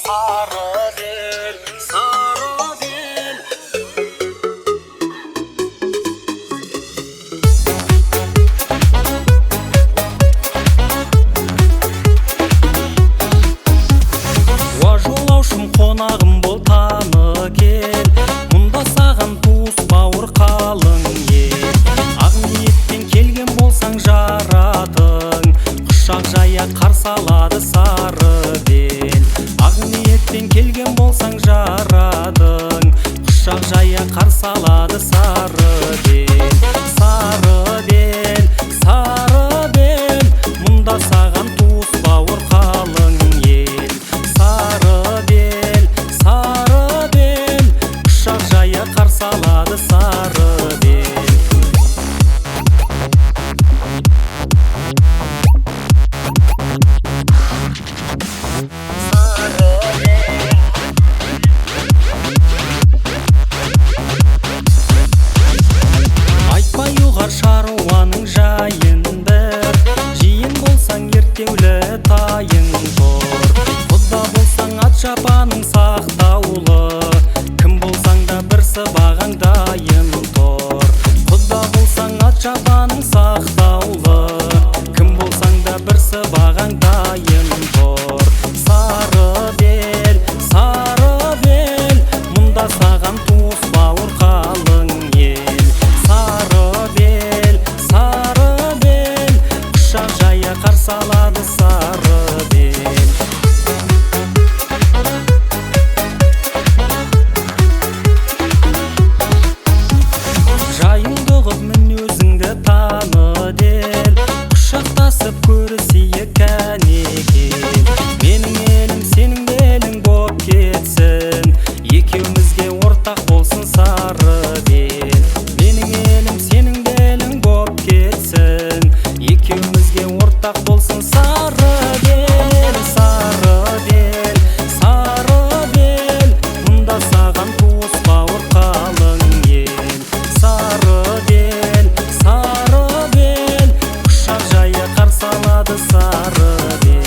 Сарыбел, Сарыбел. Уа жолаушым, қонағым бол, таны кел, мұнда саған туыс бауыр қалың ел. Ақ ниетпен келген болсаң жарадың, құшақ жая қарсы алады Сарыбел. Ақ ниетпен келген болсаң жарадың, құшақ жая қарсы алады Сарыбел. Сарыбел, Сарыбел, мұнда саған туыс бауыр қалың ел. Сарыбел, Сарыбел, құшақ жая қарсы алады Сарыбел. Айтпай ұғар шаруаның жайын бір, жиын болсаң ертеулі тайың тұр. Құда болсаң ат шапаның сақтаулы, кім болсаң да бір сыбағаң дайын тұр. Құда болсаң ат шапаның сақтаулы, кім болсаң да бір сыбағаң дайын тұр. Сарыбел, Сарыбел, мұнда саған туыс бауыр қалың ел. Сарыбел, Сарыбел, құшақ жая қарсы алады Сарыбел. Жайыңды ғып мін өзіңді таны дел, құшақтасып көрісейік кәне кел. Менің елім сенің елің боп кетсін, екеумізге ортақ болсын Сарыбел. Менің елім сенің елің боп кетсін, екеумізге ортақ болсын Сарыбел. Сарыбел, Сарыбел, мұнда саған туыс бауыр қалың ел. Сарыбел, Сарыбел, құшақ жая қарсы алады Сарыбел.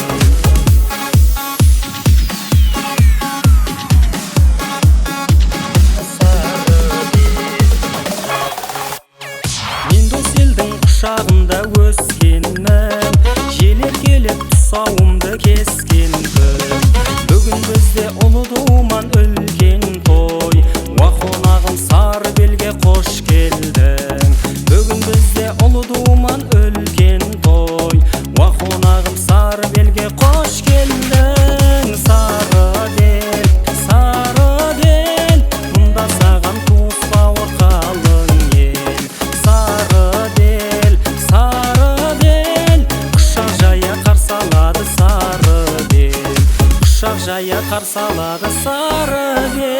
Мен дос елдің құшағында өскенмін, желер келіп тұсауымды кескен күн. Бүгін бізде ұлы думан үлкен той, уа қонағым Сарыбелге қош келдің. Бүгін бізде ұлы думан үлкен той, уа қонағым Сарыбелге қош келдің. Сарыбел, Сарыбел, мұнда саған туыс бауыр қалың ел. Сарыбел, Сарыбел, құшақ жая қарсы алады Сарыбел. Құшақ жая қарсы алады Сарыбел.